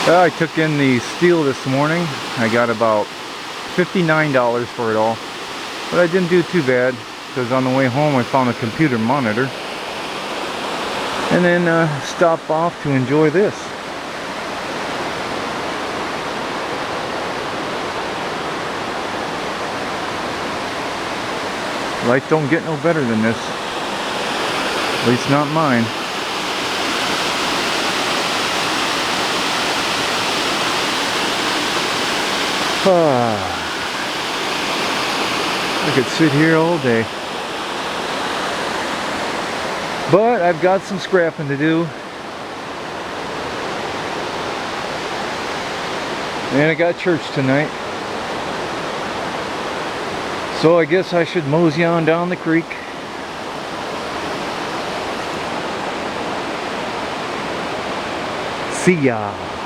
Well, I took in the steel this morning. I got about $59 for it all. But I didn't do too bad, because on the way home I found a computer monitor. And then stopped off to enjoy this. Life don't get no better than this. At least not mine. I could sit here all day. But I've got some scrapping to do. And I got church tonight. So I guess I should mosey on down the creek. See ya.